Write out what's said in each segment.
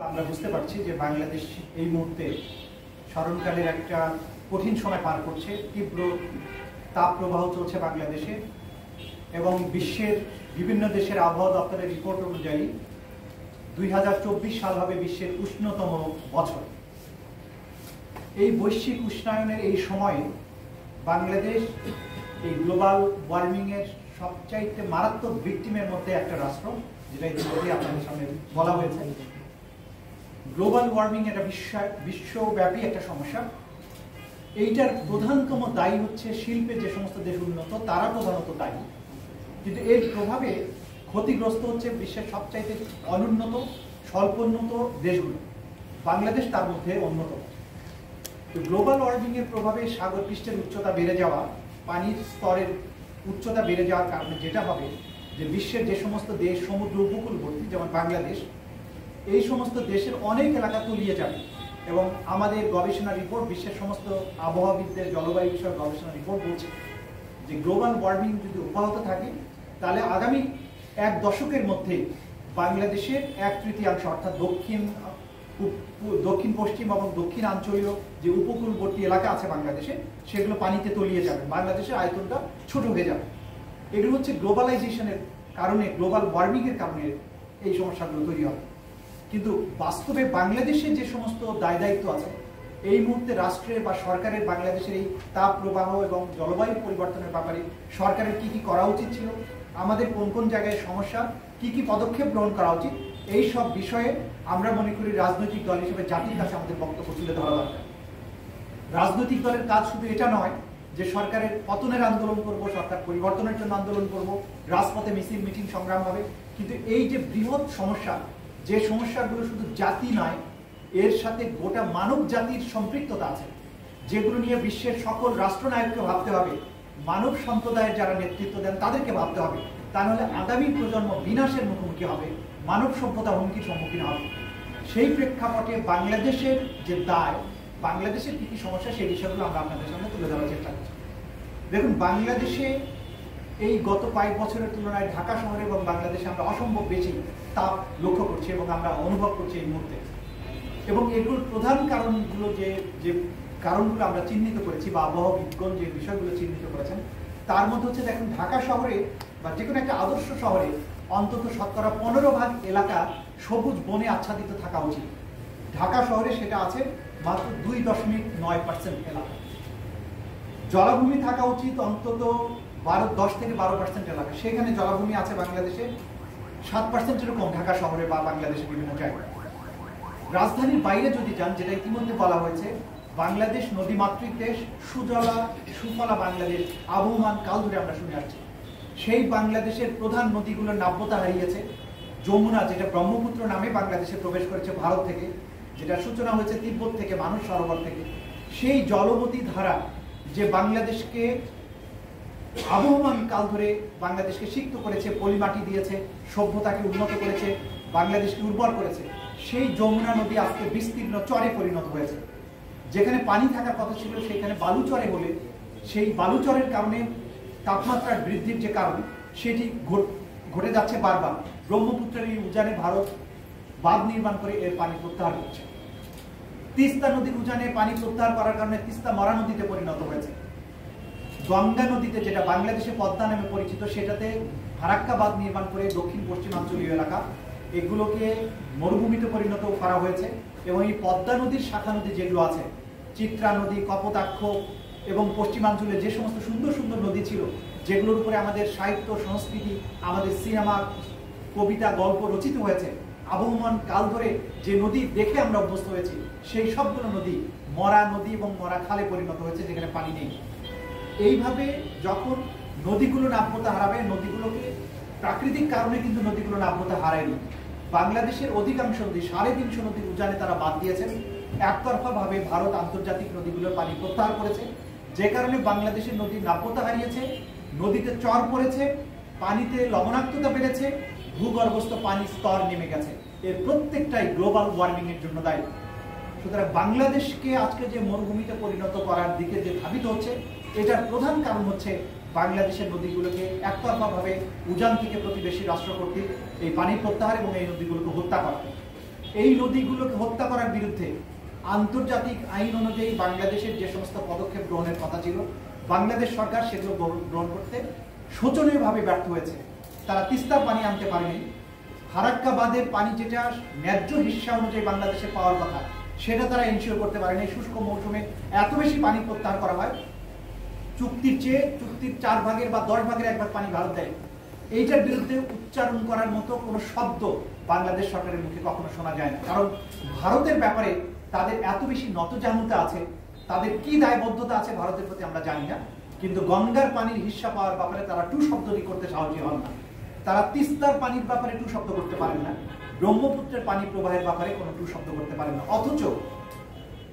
আমরা বুঝতে পারছি যে বাংলাদেশ এই মুহূর্তে স্মরণকালের একটা কঠিন সময় পার করছে। তীব্র তাপ প্রবাহ চলছে বাংলাদেশে এবং বিশ্বের বিভিন্ন দেশের আবহাওয়া দপ্তরের রিপোর্ট অনুযায়ী 2024 সাল হবে বিশ্বের উষ্ণতম বছর। এই বৈশ্বিক উষ্ণায়নের এই সময়ে বাংলাদেশ এই গ্লোবাল ওয়ার্মিংয়ের সবচাইতে মারাত্মক ভিকটিমের মধ্যে একটা রাষ্ট্র, যেটা ইতিমধ্যে আপনাদের সামনে বলা হয়েছে। গ্লোবাল ওয়ার্মিং এটা বিশ্বব্যাপী একটা সমস্যা। এইটার প্রধানতম দায়ী হচ্ছে শিল্পে যে সমস্ত দেশ উন্নত তারা প্রধানত দায়ী, কিন্তু এর প্রভাবে ক্ষতিগ্রস্ত হচ্ছে বিশ্বের সবচাইতে অনুন্নত স্বল্পোন্নত দেশগুলো, বাংলাদেশ তার মধ্যে অন্যতম। তো গ্লোবাল ওয়ার্মিং এর প্রভাবে সাগর পৃষ্ঠের উচ্চতা বেড়ে যাওয়া, পানির স্তরের উচ্চতা বেড়ে যাওয়ার কারণে যেটা হবে যে বিশ্বের যে সমস্ত দেশ সমুদ্র উপকূলবর্তী, যেমন বাংলাদেশ, এই সমস্ত দেশের অনেক এলাকা তলিয়ে যাবে। এবং আমাদের গবেষণা রিপোর্ট, বিশ্বের সমস্ত আবহাওয়াবিদদের জলবায়ু বিষয়ক গবেষণা রিপোর্ট বলছে যে গ্লোবাল ওয়ার্মিং যদি অব্যাহত থাকে তাহলে আগামী এক দশকের মধ্যে বাংলাদেশের 1/3 অর্থাৎ দক্ষিণ পশ্চিম এবং দক্ষিণাঞ্চলীয় যে উপকূলবর্তী এলাকা আছে বাংলাদেশে, সেগুলো পানিতে তলিয়ে যাবে। বাংলাদেশের আয়তনটা ছোট হয়ে যাবে। এগুলো হচ্ছে গ্লোবালাইজেশনের কারণে, গ্লোবাল ওয়ার্মিং এর কারণে এই সমস্যাগুলো তৈরি হবে। কিন্তু বাস্তবে বাংলাদেশের যে সমস্ত দায় দায়িত্ব আছে এই মুহূর্তে রাষ্ট্রের বা সরকারের, বাংলাদেশের এই তাপ প্রবাহ এবং জলবায়ু পরিবর্তনের ব্যাপারে সরকারের কি কি করা উচিত ছিল, আমাদের কোন কোন জায়গায় সমস্যা, কি কি পদক্ষেপ গ্রহণ করা উচিত, এই সব বিষয়ে আমরা মনে করি রাজনৈতিক দল হিসেবে জাতির কাছে আমাদের বক্তব্য তুলে ধরা দরকার। রাজনৈতিক দলের কাজ শুধু এটা নয় যে সরকারের পতনের আন্দোলন করব, সরকার পরিবর্তনের জন্য আন্দোলন করব, রাজপথে মিছিল মিটিং সংগ্রাম হবে, কিন্তু এই যে বৃহৎ সমস্যা, যে সমস্যাগুলো শুধু জাতি নয়, এর সাথে গোটা মানব জাতির সম্পৃক্ততা আছে, যেগুলো নিয়ে বিশ্বের সকল রাষ্ট্রনায়ককে ভাবতে হবে, মানব সম্প্রদায়ের যারা নেতৃত্ব দেন তাদেরকে ভাবতে হবে। তা নাহলে আগামী প্রজন্ম বিনাশের মুখোমুখি হবে, মানব সভ্যতা হুমকির সম্মুখীন হবে। সেই প্রেক্ষাপটে বাংলাদেশের যে দায়, বাংলাদেশের কি কি সমস্যা, সেই বিষয়গুলো আমরা আপনাদের সামনে তুলে ধরার চেষ্টা করছি। দেখুন, বাংলাদেশে এই গত কয়েক বছরের তুলনায় ঢাকা শহরে এবং বাংলাদেশে আমরা অসম্ভব বেশি তাপ লক্ষ্য করছি এবং আমরা অনুভব করছি এই মুহূর্তে। এবং এগুলোর প্রধান কারণগুলো যে কারণগুলো আমরা চিহ্নিত করেছি বা আবহাওয়াবিদগণ যে বিষয়গুলো চিহ্নিত করেছেন, তার মধ্যে হচ্ছে দেখুন, ঢাকা শহরে বা যে কোনো একটা আদর্শ শহরে অন্তত 15% এলাকা সবুজ বনে আচ্ছাদিত থাকা উচিত। ঢাকা শহরে সেটা আছে মাত্র 2.9% এলাকা। জলাভূমি থাকা উচিত অন্তত 10 থেকে 12% এলাকা। সেখানে জলাভূমি আছে বাংলাদেশে 7%-এরও কম, ঢাকা শহরে বা বাংলাদেশের বিভিন্ন জায়গায়। রাজধানীর বাইরে যদি যান, যেটা ইতিমধ্যে বলা হয়েছে, বাংলাদেশ নদীমাতৃক দেশ, সুজলা সুফলা বাংলাদেশ আবহমান কাল ধরে আমরা শুনে আসছি। সেই বাংলাদেশের প্রধান নদীগুলোর নাব্যতা হারিয়েছে। যমুনা, যেটা ব্রহ্মপুত্র নামে বাংলাদেশে প্রবেশ করেছে ভারত থেকে, যেটা সূচনা হয়েছে তিব্বত থেকে, মানস সরোবর থেকে, সেই জলবতী ধারা যে বাংলাদেশকে আবহমান কাল ধরে বাংলাদেশকে সিক্ত করেছে, পলিমাটি দিয়েছে, সভ্যতাকে উন্নত করেছে, বাংলাদেশকে উর্বর করেছে, সেই যমুনা নদী আজকে বিস্তীর্ণ চরে পরিণত হয়েছে। যেখানে পানি থাকার কথা ছিল সেখানে বালুচরে হলে সেই বালুচরের কারণে তাপমাত্রার বৃদ্ধির যে কারণ, সেটি ঘটে যাচ্ছে বারবার। ব্রহ্মপুত্রের এই উজানে ভারত বাঁধ নির্মাণ করে এর পানি প্রত্যাহার করছে। তিস্তা নদীর উজানে পানি প্রত্যাহার করার কারণে তিস্তা মরা নদীতে পরিণত হয়েছে। গঙ্গা নদীতে, যেটা বাংলাদেশে পদ্মা নামে পরিচিত, সেটাতে ফারাক্কা বাঁধ নির্মাণ করে দক্ষিণ পশ্চিমাঞ্চলীয় এলাকা এগুলোকে মরুভূমিতে পরিণত করা হয়েছে। এবং এই পদ্মা নদীর শাখা নদী যেগুলো আছে, চিত্রা নদী, কপোতাক্ষ এবং পশ্চিমাঞ্চলে যে সমস্ত সুন্দর সুন্দর নদী ছিল, যেগুলোর উপরে আমাদের সাহিত্য, সংস্কৃতি, আমাদের সিনেমা, কবিতা, গল্প রচিত হয়েছে, আবহমান কাল ধরে যে নদী দেখে আমরা অভ্যস্ত হয়েছি, সেই সবগুলো নদী মরা নদী এবং মরা খালে পরিণত হয়েছে, যেখানে পানি নেই। এইভাবে যখন নদীগুলো নাব্যতা হারাবে, নদীগুলোকে প্রাকৃতিক কারণে কিন্তু নদীগুলো নাব্যতা হারায়নি। বাংলাদেশের অধিকাংশ নদী, 350 নদীর উজানে তারা বাদ দিয়েছেন। একতরফা ভাবে ভারত আন্তর্জাতিক নদীগুলোর পানি প্রত্যাহার করেছে, যে কারণে বাংলাদেশের নদীর নাব্যতা হারিয়েছে, নদীতে চর পড়েছে, পানিতে লবণাক্ততা বেড়েছে, ভূগর্ভস্থ পানির স্তর নেমে গেছে। এর প্রত্যেকটাই গ্লোবাল ওয়ার্মিং এর জন্য দায়ী। সুতরাং বাংলাদেশকে আজকে যে মরুভূমিতে পরিণত করার দিকে যে ধাবিত হচ্ছে, এটার প্রধান কারণ হচ্ছে বাংলাদেশের নদীগুলোকে একতরফাভাবে উজান থেকে প্রতিবেশী রাষ্ট্র কর্তৃক এই পানি প্রত্যাহার এবং এই নদীগুলোকে হত্যা করা। এই নদীগুলোকে হত্যা করার বিরুদ্ধে আন্তর্জাতিক আইন অনুযায়ী বাংলাদেশের যে সমস্ত পদক্ষেপ গ্রহণের কথা ছিল, বাংলাদেশ সরকার সেগুলো গ্রহণ করতে শোচনীয়ভাবে ব্যর্থ হয়েছে। তারা তিস্তার পানি আনতে পারেনি, ফারাক্কা বাঁধের পানি যেটা ন্যায্য হিস্সা অনুযায়ী বাংলাদেশে পাওয়ার কথা সেটা তারা এনশিওর করতে পারেনি। শুষ্ক মৌসুমে এত বেশি পানি প্রত্যাহার করা হয়, চুক্তির 4 ভাগের বা 10 ভাগের 1 ভাগ পানি ভারত দেয়। এইটার বিরুদ্ধে উচ্চারণ করার মতো কোনো শব্দ বাংলাদেশ সরকারের মুখে কখনো শোনা যায় না। কারণ ভারতের ব্যাপারে তাদের এত বেশি নতজানুতা আছে, তাদের কি দায়বদ্ধতা আছে ভারতের প্রতি আমরা জানি না, কিন্তু গঙ্গার পানির হিস্সা পাওয়ার ব্যাপারে তারা টু শব্দটি করতে সাহসী হন না। তারা তিস্তার পানির ব্যাপারে টু শব্দ করতে পারেন না, ব্রহ্মপুত্রের পানি প্রবাহের ব্যাপারে কোনো টু শব্দ করতে পারেন না। অথচ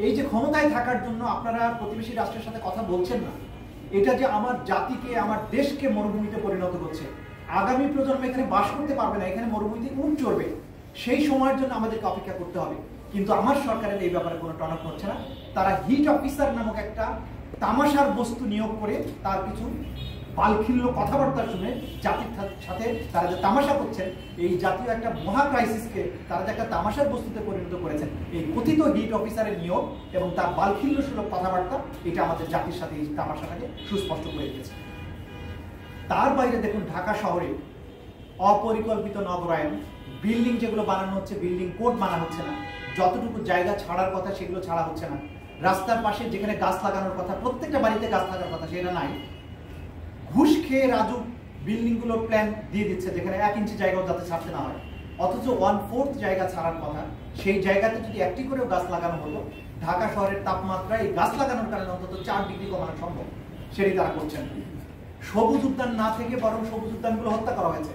এই যে ক্ষমতায় থাকার জন্য আপনারা প্রতিবেশী রাষ্ট্রের সাথে কথা বলছেন না, এটা যে আমার জাতিকে, আমার দেশকে মরুভূমিতে পরিণত করছে। আগামী প্রজন্ম এখানে বাস করতে পারবে না, এখানে মরুভূমিতে উঠ চড়বে, সেই সময়ের জন্য আমাদেরকে অপেক্ষা করতে হবে। কিন্তু আমার সরকারের এই ব্যাপারে কোনো টনক হচ্ছে না। তারা হিট অফিসার নামক একটা তামাশার বস্তু নিয়োগ করে তার কিছু বালখিল্য কথাবার্তা শুনে জাতির সাথে তারা যে তামাশা করছেন, এই জাতীয় একটা মহা ক্রাইসিসকে তারা যে একটা তামাশার বস্তুতে পরিণত করেছেন। এই কথিত হিট অফিসারের নিয়োগ এবং তার বালখিল্য সুলভ কথাবার্তা এটা আমাদের জাতির সাথে এই তামাশাটাকে সুস্পষ্ট করে দিয়েছে। তার বাইরে দেখুন, ঢাকা শহরে অপরিকল্পিত নগরায়ন, বিল্ডিং যেগুলো বানানো হচ্ছে, বিল্ডিং কোড মানা হচ্ছে না, যতটুকু জায়গা ছাড়ার কথা সেগুলো ছাড়া হচ্ছে না। রাস্তার পাশে যেখানে গাছ লাগানোর কথা, প্রত্যেকটা বাড়িতে গাছ লাগার কথা, সেটা নাই। ঘুষ খেয়ে রাজু বিল্ডিংগুলোর প্ল্যান দিয়ে দিচ্ছে যেখানে 1 ইঞ্চি জায়গাও যাতে ছাড়তে না হয়, অথচ 1/4 জায়গা ছাড়ার কথা সেই জায়গাতে যদি একটি করেও গাছ লাগানো হলো, ঢাকা শহরের তাপমাত্রা এই গাছ লাগানোর কারণে অন্তত 4 ডিগ্রি কমানো সম্ভব, সেটাই তারা করছেন। সবুজ উদ্যান না থেকে বরং সবুজ উদ্যানগুলো হত্যা করা হয়েছে।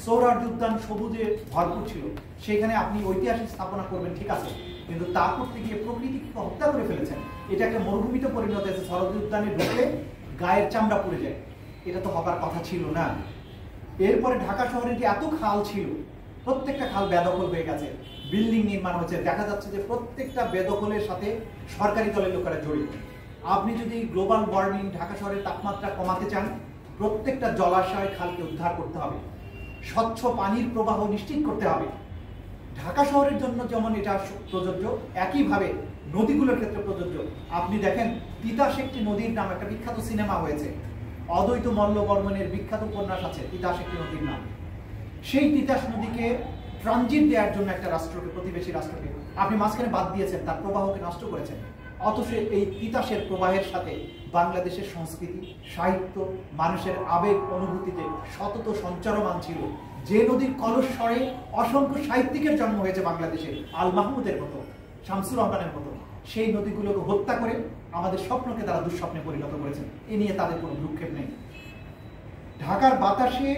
সৌরার্য উদ্যান সবুজে ভরপুর ছিল, সেখানে আপনি ঐতিহাসিক স্থাপনা করবেন ঠিক আছে, কিন্তু তা করতে গিয়ে প্রকৃতিকে হত্যা করে ফেলেছেন। এটা একটা মরুভূমিতে পরিণত হয়েছে। সৌরার্য উদ্যানে ঢুকলে গায়ের চামড়া পুড়ে যায়, এটা তো হবার কথা ছিল না। এরপরে ঢাকা শহরে যে এত খাল ছিল, প্রত্যেকটা খাল বেদখল হয়ে গেছে, বিল্ডিং নির্মাণ হচ্ছে। দেখা যাচ্ছে যে প্রত্যেকটা বেদখলের সাথে সরকারি দলের লোকেরা জড়িত। আপনি যদি গ্লোবাল ওয়ার্মিং, ঢাকা শহরের তাপমাত্রা কমাতে চান, প্রত্যেকটা জলাশয় খালকে উদ্ধার করতে হবে, স্বচ্ছ পানির প্রবাহ নিশ্চিত করতে হবে। ঢাকা শহরের জন্য যেমন এটা প্রযোজ্য, একইভাবে নদীগুলোর ক্ষেত্রে প্রযোজ্য। আপনি দেখেন, তিতাস একটি নদীর নাম, একটা বিখ্যাত সিনেমা হয়েছে, অদ্বৈত মল্লবর্মণের বিখ্যাত উপন্যাস আছে তিতাস একটি নদীর নাম। সেই তিতাস নদীকে ট্রানজিট দেওয়ার জন্য একটা রাষ্ট্রকে, প্রতিবেশী রাষ্ট্রকে আপনি মাঝখানে বাদ দিয়েছেন, তার প্রবাহকে নষ্ট করেছেন। অথচ এই তিতাসের প্রবাহের সাথে বাংলাদেশের সংস্কৃতি, সাহিত্য, মানুষের আবেগ অনুভূতিতে সতত সঞ্চারমান ছিল। যে নদীর কলস্বরে অসংখ্য সাহিত্যিকের জন্ম হয়েছে বাংলাদেশে, আল মাহমুদের মতো, শামসুর রহমানের মতো, সেই নদীগুলোকে হত্যা করে আমাদের স্বপ্নকে তারা দুঃস্বপ্নে পরিণত করেছেন। এ নিয়ে তাদের কোনো ভ্রুক্ষেপ নেই। ঢাকার বাতাসে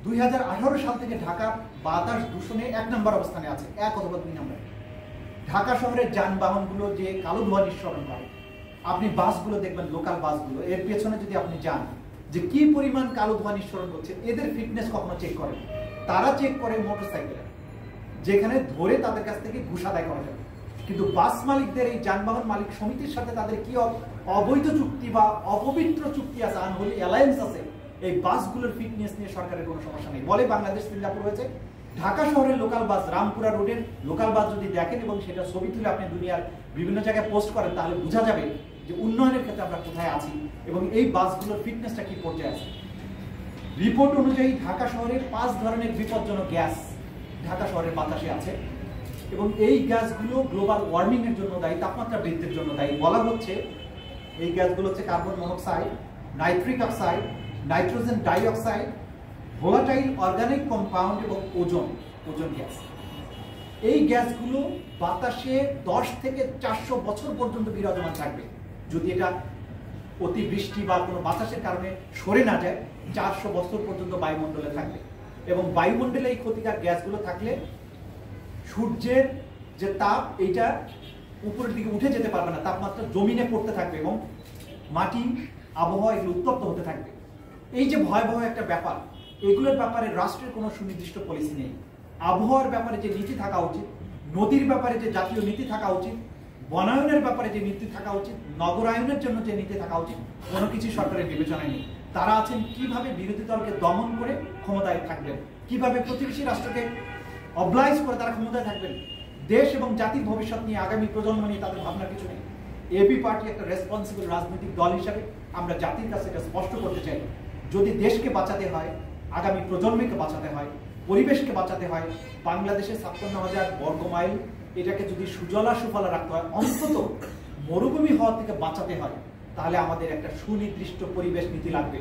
2018 সাল থেকে ঢাকার বাতাস দূষণে 1 নম্বর অবস্থানে আছে, 1 অথবা 2 নম্বরে। ঢাকা শহরের যানবাহনগুলো যে কালো ধোঁয়া নিঃসরণ করে, আপনি বাসগুলো দেখবেন, লোকাল বাসগুলো, এর পেছনে যদি আপনি যান যে কি পরিমাণ কালো ধোঁয়া নিঃসরণ করছে, এদের ফিটনেস কখনো চেক করে? তারা চেক করে মোটরসাইকেলে, যেখানে ধরে তাদের কাছ থেকে ঘুষ আদায় করা যাবে। কিন্তু বাস মালিকদের, এই যানবাহন মালিক সমিতির সাথে তাদের কি অবৈধ চুক্তি বা অপবিত্র চুক্তি আছে, আনহোলি অ্যালায়েন্স আছে, এই বাসগুলোর ফিটনেস নিয়ে সরকারের কোনো সমস্যা নেই। বলে বাংলাদেশ সিঙ্গাপুর হয়েছে। ঢাকা শহরের লোকাল বাস, রামপুরা রোডের লোকাল বাস যদি দেখেন এবং সেটা ছবি তুলে আপনি দুনিয়ার বিভিন্ন জায়গায় পোস্ট করেন, তাহলে বোঝা যাবে যে উন্নয়নের ক্ষেত্রে আমরা কোথায় আছি এবং এই বাসগুলোর ফিটনেসটা কি পর্যায়ে আছে। রিপোর্ট অনুযায়ী ঢাকা শহরে 5 ধরনের বিপজ্জনক গ্যাস ঢাকা শহরের বাতাসে আছে এবং এই গ্যাসগুলো গ্লোবাল ওয়ার্মিং এর জন্য দায়ী, তাপমাত্রা বৃদ্ধির জন্য দায়ী। বলা হচ্ছে এই গ্যাসগুলো হচ্ছে carbon monoxide, nitric oxide, nitrogen dioxide, volatile organic compound এবং ওজোন গ্যাস। এই গ্যাসগুলো বাতাসে 10 থেকে 400 বছর পর্যন্ত বিরাজমান থাকবে। যদি এটা অতিবৃষ্টি বা কোনো বাতাসের কারণে সরে না যায়, 400 বছর পর্যন্ত বায়ুমণ্ডলে থাকবে। এবং বায়ুমণ্ডলে এই ক্ষতিকর গ্যাসগুলো থাকলে সূর্যের যে তাপ, এইটা উপরের দিকে উঠে যেতে পারবে না, তাপমাত্রা জমিনে পড়তে থাকবে এবং মাটি, আবহাওয়া এগুলো উত্তপ্ত হতে থাকবে। এই যে ভয়াবহ একটা ব্যাপার, এগুলোর ব্যাপারে রাষ্ট্রের কোনো সুনির্দিষ্ট পলিসি নেই। আবহাওয়ার ব্যাপারে যে নীতি থাকা উচিত, নদীর ব্যাপারে যে জাতীয় নীতি থাকা উচিত, বনায়নের ব্যাপারে যে নীতি থাকা উচিত, নগরায়নের জন্য যে নীতি থাকা উচিত, কোনো কিছু সরকারের বিবেচনায় নেই। তারা আছেন কিভাবে বিরোধী দলকে দমন করে ক্ষমতায় থাকবেন, কিভাবে প্রতিবেশী রাষ্ট্রকে অবলাইজ করে তারা ক্ষমতায় থাকবেন, দেশ এবং জাতির ভবিষ্যৎ নিয়ে, আগামী প্রজন্ম নিয়ে তাদের ভাবনার কিছু নেই। এবি পার্টি একটা রেসপন্সিবল রাজনৈতিক দল হিসাবে আমরা জাতির কাছে এটা স্পষ্ট করতে চাই, যদি দেশকে বাঁচাতে হয়, আগামী প্রজন্মকে বাঁচাতে হয়, পরিবেশকে বাঁচাতে হয়, বাংলাদেশে ৫৭,০০০ বর্গ মাইল এটাকে যদি সুজলা সুফলা রাখতে হয়, অন্তত মরুভূমি হওয়া থেকে বাঁচাতে হয়, তাহলে আমাদের একটা সুনির্দিষ্ট পরিবেশ নীতি লাগবে,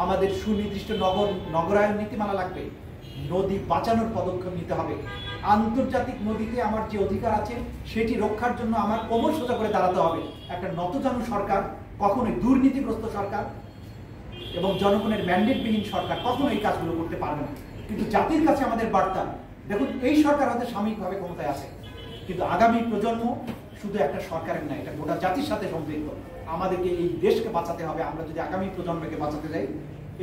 আমাদের সুনির্দিষ্ট নগরায়ন নীতিমালা লাগবে, নদী বাঁচানোর পদক্ষেপ নিতে হবে। আন্তর্জাতিক নদীতে আমার যে অধিকার আছে সেটি রক্ষার জন্য আমার কোমর সোজা করে দাঁড়াতে হবে। একটা নতজানু সরকার, কখনোই দুর্নীতিগ্রস্ত সরকার এবং জনগণের ম্যান্ডেটবিহীন সরকার কখনো এই কাজগুলো করতে পারবে না। কিন্তু জাতির কাছে আমাদের বার্তা, দেখুন এই সরকার হয়তো সাময়িকভাবে ক্ষমতায় আছে, কিন্তু আগামী প্রজন্ম শুধু একটা সরকারের না, এটা গোটা জাতির সাথে সম্পৃক্ত। আমাদেরকে এই দেশকে বাঁচাতে হবে। আমরা যদি আগামী প্রজন্মকে বাঁচাতে যাই,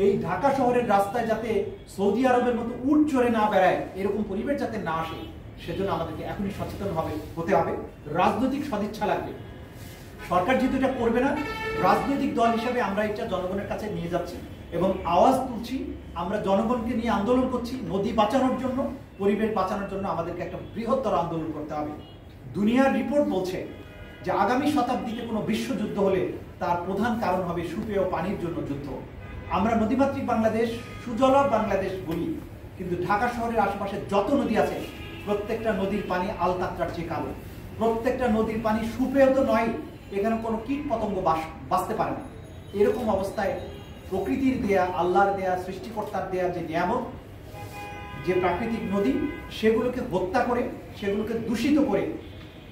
এই ঢাকা শহরের রাস্তায় যাতে সৌদি আরবের মতো উট চড়ে না বেড়ায়, এরকম পরিবেশ যাতে না আসে, সেজন্য আমাদেরকে এখনই সচেতন হতে হবে। রাজনৈতিক সদিচ্ছা লাগবে। সরকার যেহেতু এটা করবে না, রাজনৈতিক দল হিসেবে আমরা এটা জনগণের কাছে নিয়ে যাচ্ছি এবং আওয়াজ তুলছি। আমরা জনগণকে নিয়ে আন্দোলন করছি নদী বাঁচানোর জন্য, পরিবেশ বাঁচানোর জন্য আমাদেরকে একটা বৃহত্তর আন্দোলন করতে হবে। দুনিয়ার রিপোর্ট বলছে যে আগামী শতাব্দীতে কোনো বিশ্বযুদ্ধ হলে তার প্রধান কারণ হবে সুপেয় পানির জন্য যুদ্ধ। আমরা নদীমাতৃক বাংলাদেশ, সুজলা বাংলাদেশ বলি, কিন্তু ঢাকা শহরের আশেপাশে যত নদী আছে প্রত্যেকটা নদীর পানি আলকাতরার চেয়ে কালো। প্রত্যেকটা নদীর পানি সুপেয় তো নয়, এখানে কোনো কীট পতঙ্গ বাঁচতে পারে না। এরকম অবস্থায় প্রকৃতির দেয়া, আল্লাহর দেয়া, সৃষ্টিকর্তার দেয়া যে নিয়ামত, যে প্রাকৃতিক নদী, সেগুলোকে হত্যা করে, সেগুলোকে দূষিত করে,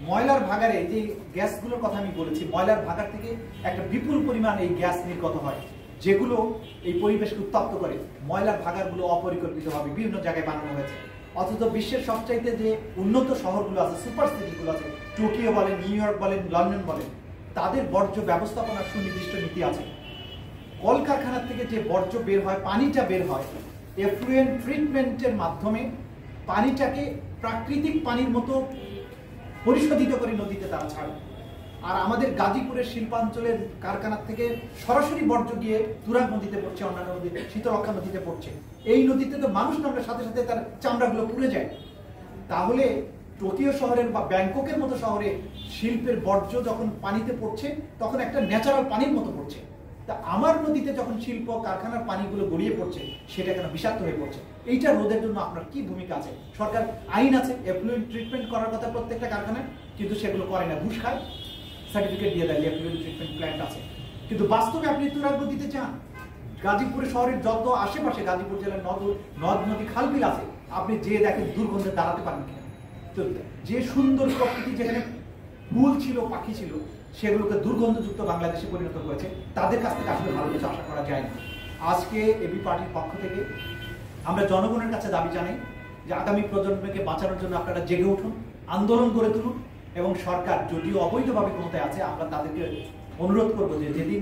ময়লার ভাগারে যে গ্যাসগুলোর কথা আমি বলেছি, ময়লার ভাগার থেকে একটা বিপুল পরিমাণ এই গ্যাস নির্গত হয়, যেগুলো এই পরিবেশকে উত্তপ্ত করে। ময়লার ভাগারগুলো অপরিকল্পিতভাবে বিভিন্ন জায়গায় বানানো হয়েছে, অথচ বিশ্বের সবচাইতে যে উন্নত শহরগুলো আছে, সুপার সিটিগুলো আছে, টোকিও বলেন, নিউ ইয়র্ক বলেন, লন্ডন বলেন, তাদের বর্জ্য ব্যবস্থাপনার সুনির্দিষ্ট নীতি আছে। কলকারখানার থেকে যে বর্জ্য বের হয়, পানিটা বের হয়, এফ্লুয়েন্ট ট্রিটমেন্টের মাধ্যমে পানিটাকে প্রাকৃতিক পানির মতো পরিশোধিত করে নদীতে তারা ছাড়ে। আর আমাদের গাজীপুরের শিল্পাঞ্চলের কারখানার থেকে সরাসরি বর্জ্য গিয়ে তুরাগ নদীতে পড়ছে, অন্যান্য নদীতে, শীতলক্ষা নদীতে পড়ছে। এই নদীতে তো মানুষ নামলে সাথে সাথে তার চামড়াগুলো পুড়ে যায়। তাহলে টোকিও শহরের বা ব্যাংককের মতো শহরে শিল্পের বর্জ্য যখন পানিতে পড়ছে, তখন একটা ন্যাচারাল পানির মতো পড়ছে। তা আমার নদীতে যখন শিল্প কারখানার পানিগুলো গড়িয়ে পড়ছে, সেটা কেন বিষাক্ত হয়ে পড়ছে? এইটা রোধের জন্য আপনার কি ভূমিকা আছে? সরকার আইন আছে এফ্লুয়েন্ট ট্রিটমেন্ট করার কথা প্রত্যেকটা কারখানায়, কিন্তু সেগুলো করে না, ঘুষ খায়, সার্টিফিকেট দিয়ে দেয় এফ্লুয়েন্ট ট্রিটমেন্ট প্ল্যান্ট আছে, কিন্তু বাস্তবে আপনি তুরাগ নদীতে যান, গাজীপুর শহরের যত আশেপাশে গাজীপুর জেলার নদ নদী খালবিল আছে, আপনি যে দেখেন দুর্গন্ধে দাঁড়াতে পারেন কিনা। তো যে সুন্দর প্রকৃতি, যেখানে ফুল ছিল, পাখি ছিল, সেগুলোকে দুর্গন্ধযুক্ত বাংলাদেশে পরিণত করেছে। তাদের কাছ থেকে আসলে ভালো কিছু আশা করা যায় না। আজকে এবি পার্টির পক্ষ থেকে আমরা জনগণের কাছে দাবি জানাই যে আগামী প্রজন্মকে বাঁচানোর জন্য আপনারা জেগে উঠুন, আন্দোলন গড়ে তুলুন, এবং সরকার যদিও অবৈধভাবে ক্ষমতায় আছে, আমরা তাদেরকে অনুরোধ করবো যে যেদিন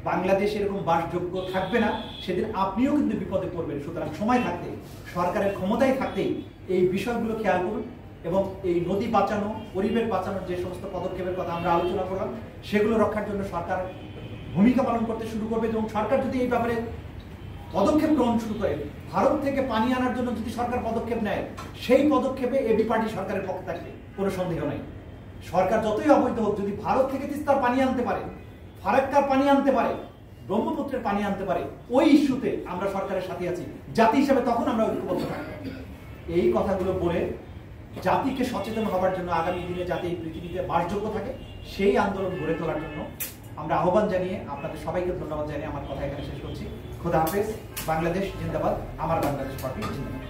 বাংলাদেশ এরকম বাসযোগ্য থাকবে না, সেদিন আপনিও কিন্তু বিপদে পড়বেন। সুতরাং সময় থাকতে, সরকারের ক্ষমতায় থাকতেই এই বিষয়গুলো খেয়াল করুন এবং এই নদী বাঁচানো, পরিবেশ বাঁচানোর যে সমস্ত পদক্ষেপের কথা আমরা আলোচনা করলাম, সেগুলো রক্ষার জন্য সরকার ভূমিকা পালন করতে শুরু করবে। এবং সরকার যদি এই ব্যাপারে পদক্ষেপ গ্রহণ শুরু করে, ভারত থেকে পানি আনার জন্য যদি সরকার পদক্ষেপ নেয়, সেই পদক্ষেপে এবি পার্টি সরকারের পক্ষে থাকবে, কোনো সন্দেহ নাই। সরকার যতই অবৈধ হোক, যদি ভারত থেকে তিস্তার পানি আনতে পারে, ফারাক্কার পানি আনতে পারে, ব্রহ্মপুত্রের পানি আনতে পারে, ওই ইস্যুতে আমরা সরকারের সাথে আছি জাতি হিসেবে, তখন আমরা ঐক্যবদ্ধ থাকবো। এই কথাগুলো বলে জাতিকে সচেতন হবার জন্য, আগামী দিনে যাতে এই পৃথিবীতে বাসযোগ্য থাকে, সেই আন্দোলন গড়ে তোলার জন্য আমরা আহ্বান জানিয়ে আপনাদের সবাইকে ধন্যবাদ জানিয়ে আমার কথা এখানে শেষ করছি। খোদা হাফেজ। বাংলাদেশ জিন্দাবাদ। আমার বাংলাদেশ পার্টি জিন্দাবাদ।